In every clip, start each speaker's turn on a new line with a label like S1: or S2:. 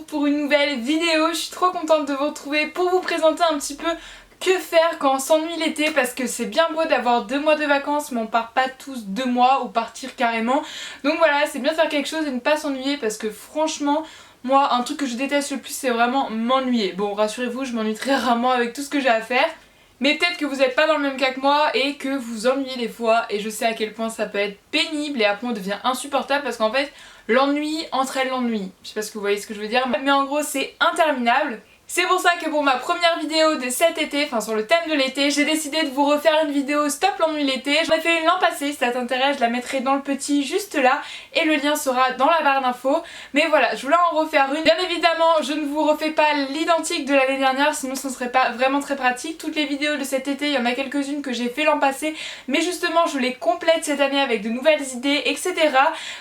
S1: retrouve pour une nouvelle vidéo. Je suis trop contente de vous retrouver pour vous présenter un petit peu que faire quand on s'ennuie l'été, parce que c'est bien beau d'avoir 2 mois de vacances mais on part pas tous 2 mois ou partir carrément. Donc voilà, c'est bien de faire quelque chose et ne pas s'ennuyer, parce que franchement moi un truc que je déteste le plus c'est vraiment m'ennuyer. Bon, rassurez-vous, je m'ennuie très rarement avec tout ce que j'ai à faire. Mais peut-être que vous n'êtes pas dans le même cas que moi et que vous ennuyez des fois, et je sais à quel point ça peut être pénible et après on devient insupportable, parce qu'en fait l'ennui entraîne l'ennui. Je sais pas ce que vous voyez ce que je veux dire, mais en gros c'est interminable. C'est pour ça que pour ma première vidéo de cet été, enfin sur le thème de l'été, j'ai décidé de vous refaire une vidéo Stop l'ennui l'été. J'en ai fait une l'an passé, si ça t'intéresse je la mettrai dans le petit juste là et le lien sera dans la barre d'infos. Mais voilà, je voulais en refaire une. Bien évidemment je ne vous refais pas l'identique de l'année dernière, sinon ce ne serait pas vraiment très pratique. Toutes les vidéos de cet été, il y en a quelques-unes que j'ai fait l'an passé, mais justement je les complète cette année avec de nouvelles idées, etc.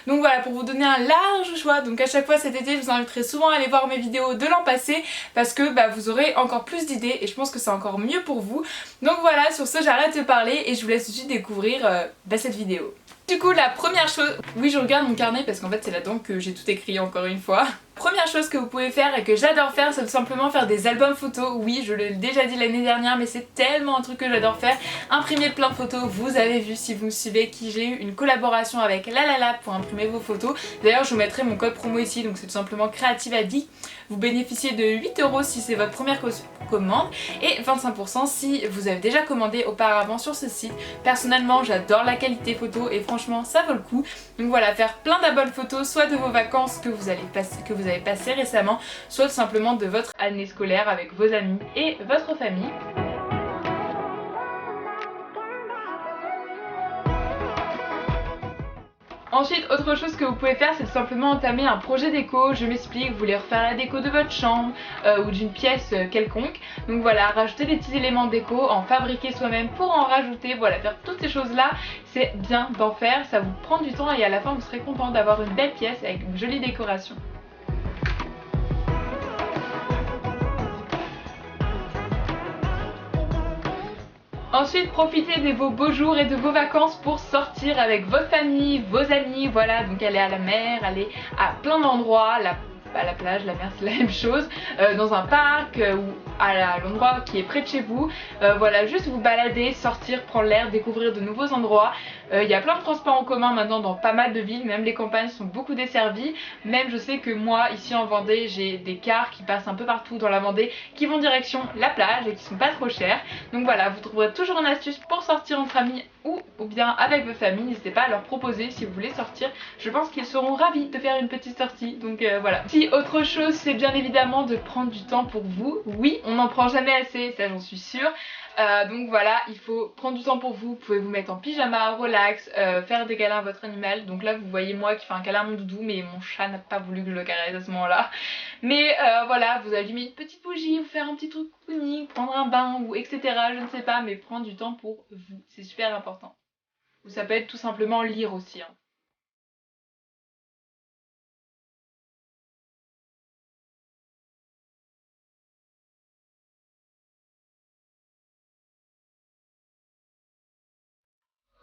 S1: Donc voilà, pour vous donner un large choix. Donc à chaque fois cet été je vous inviterai souvent à aller voir mes vidéos de l'an passé, parce que vous aurez encore plus d'idées et je pense que c'est encore mieux pour vous. Donc voilà, sur ce j'arrête de parler et je vous laisse tout de suite découvrir cette vidéo. Du coup la première chose, oui je regarde mon carnet parce qu'en fait c'est là-dedans que j'ai tout écrit encore une fois. Première chose que vous pouvez faire et que j'adore faire, c'est tout simplement faire des albums photos. Oui, je l'ai déjà dit l'année dernière, mais c'est tellement un truc que j'adore faire. Imprimer plein de photos, vous avez vu si vous me suivez qui j'ai eu une collaboration avec Lalala pour imprimer vos photos. D'ailleurs je vous mettrai mon code promo ici, donc c'est tout simplement Creative Addict. Vous bénéficiez de 8 € si c'est votre première commande et 25% si vous avez déjà commandé auparavant sur ce site. Personnellement j'adore la qualité photo et franchement ça vaut le coup. Donc voilà, faire plein d'albums photos, soit de vos vacances que vous avez passé récemment, soit tout simplement de votre année scolaire avec vos amis et votre famille. Ensuite, autre chose que vous pouvez faire, c'est tout simplement entamer un projet déco. Je m'explique, vous voulez refaire la déco de votre chambre ou d'une pièce quelconque. Donc voilà, rajouter des petits éléments déco, en fabriquer soi-même pour en rajouter. Voilà, faire toutes ces choses là, c'est bien d'en faire, ça vous prend du temps et à la fin vous serez content d'avoir une belle pièce avec une jolie décoration. Ensuite, profitez de vos beaux jours et de vos vacances pour sortir avec votre famille, vos amis, voilà, donc aller à la mer, aller à plein d'endroits, à la plage, la mer c'est la même chose, dans un parc ou à l'endroit qui est près de chez vous, voilà, juste vous balader, sortir, prendre l'air, découvrir de nouveaux endroits. Il y a plein de transports en commun maintenant dans pas mal de villes, même les campagnes sont beaucoup desservies. Même je sais que moi ici en Vendée j'ai des cars qui passent un peu partout dans la Vendée qui vont direction la plage et qui sont pas trop chers. Donc voilà, vous trouverez toujours une astuce pour sortir entre amis ou bien avec vos familles. N'hésitez pas à leur proposer si vous voulez sortir, je pense qu'ils seront ravis de faire une petite sortie. Donc voilà. Si autre chose, c'est bien évidemment de prendre du temps pour vous. Oui, on n'en prend jamais assez, ça j'en suis sûre. Donc voilà, il faut prendre du temps pour vous. Vous pouvez vous mettre en pyjama, relax, faire des câlins à votre animal. Donc là vous voyez moi qui fais un câlin à mon doudou, mais mon chat n'a pas voulu que je le caresse à ce moment là. Mais voilà, vous allumez une petite bougie, vous faire un petit truc cocooning, prendre un bain ou etc, je ne sais pas, mais prendre du temps pour vous, c'est super important. Ou ça peut être tout simplement lire aussi hein.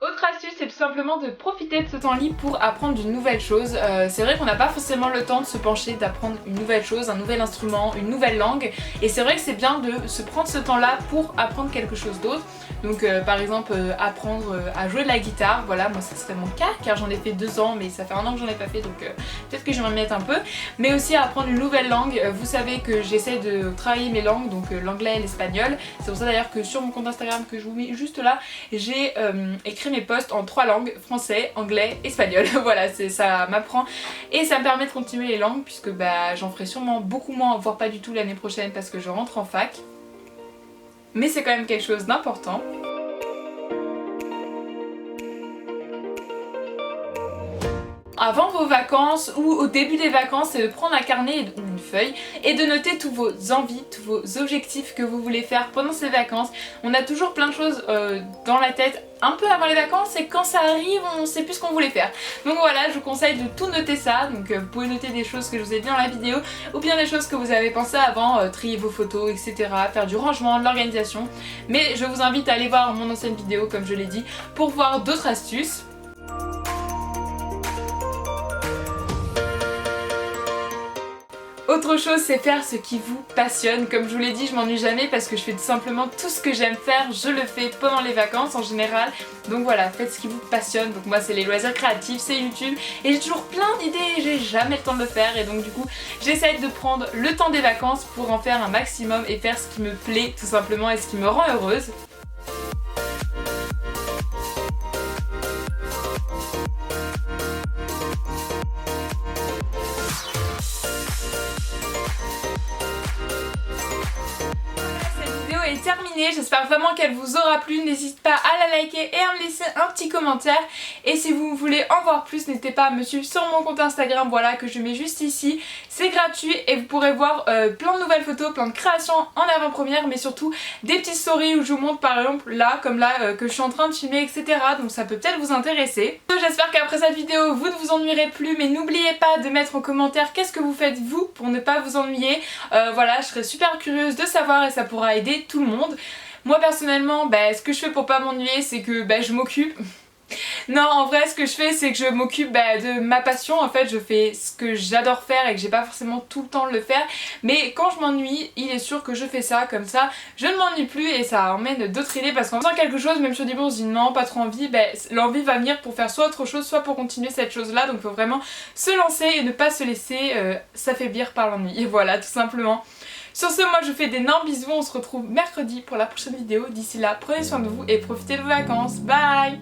S1: Autre astuce, c'est tout simplement de profiter de ce temps libre pour apprendre d'une nouvelle chose. C'est vrai qu'on n'a pas forcément le temps de se pencher, d'apprendre une nouvelle chose, un nouvel instrument, une nouvelle langue. Et c'est vrai que c'est bien de se prendre ce temps-là pour apprendre quelque chose d'autre. Donc par exemple apprendre à jouer de la guitare, voilà, moi ça serait mon cas car j'en ai fait 2 ans mais ça fait 1 an que j'en ai pas fait, donc peut-être que je vais m'y mettre un peu. Mais aussi apprendre une nouvelle langue. Vous savez que j'essaie de travailler mes langues, donc l'anglais et l'espagnol. C'est pour ça d'ailleurs que sur mon compte Instagram que je vous mets juste là, j'ai écrit mes posts en 3 langues, français, anglais, espagnol. Voilà, ça m'apprend et ça me permet de continuer les langues puisque j'en ferai sûrement beaucoup moins, voire pas du tout l'année prochaine parce que je rentre en fac. Mais c'est quand même quelque chose d'important. Avant vos vacances ou au début des vacances, c'est de prendre un carnet ou une feuille et de noter tous vos envies, tous vos objectifs que vous voulez faire pendant ces vacances. On a toujours plein de choses dans la tête un peu avant les vacances et quand ça arrive on sait plus ce qu'on voulait faire. Donc voilà, je vous conseille de tout noter ça. Donc vous pouvez noter des choses que je vous ai dit dans la vidéo ou bien des choses que vous avez pensé avant, trier vos photos, etc. Faire du rangement, de l'organisation. Mais je vous invite à aller voir mon ancienne vidéo comme je l'ai dit pour voir d'autres astuces. Autre chose, c'est faire ce qui vous passionne. Comme je vous l'ai dit, je m'ennuie jamais parce que je fais tout simplement tout ce que j'aime faire, je le fais pendant les vacances en général. Donc voilà, faites ce qui vous passionne. Donc moi c'est les loisirs créatifs, c'est YouTube et j'ai toujours plein d'idées et j'ai jamais le temps de le faire et donc du coup j'essaye de prendre le temps des vacances pour en faire un maximum et faire ce qui me plaît tout simplement et ce qui me rend heureuse. Est terminée, j'espère vraiment qu'elle vous aura plu, n'hésitez pas à la liker et à me laisser un petit commentaire et si vous voulez en voir plus n'hésitez pas à me suivre sur mon compte Instagram, voilà, que je mets juste ici, c'est gratuit et vous pourrez voir plein de nouvelles photos, plein de créations en avant-première mais surtout des petites stories où je vous montre par exemple là, comme là, que je suis en train de filmer, etc. Donc ça peut peut-être vous intéresser. J'espère qu'après cette vidéo vous ne vous ennuierez plus, mais n'oubliez pas de mettre en commentaire qu'est-ce que vous faites vous pour ne pas vous ennuyer. Voilà, je serais super curieuse de savoir et ça pourra aider tout le monde. Moi personnellement, ce que je fais pour pas m'ennuyer, c'est que je m'occupe. Non, en vrai ce que je fais c'est que je m'occupe de ma passion, en fait je fais ce que j'adore faire et que j'ai pas forcément tout le temps de le faire, mais quand je m'ennuie il est sûr que je fais ça, comme ça je ne m'ennuie plus et ça emmène d'autres idées parce qu'en faisant quelque chose, même sur des jours on se dit non pas trop envie, l'envie va venir pour faire soit autre chose soit pour continuer cette chose là, donc il faut vraiment se lancer et ne pas se laisser s'affaiblir par l'ennui et voilà tout simplement. Sur ce, moi je vous fais d'énormes bisous, on se retrouve mercredi pour la prochaine vidéo, d'ici là prenez soin de vous et profitez de vos vacances, bye.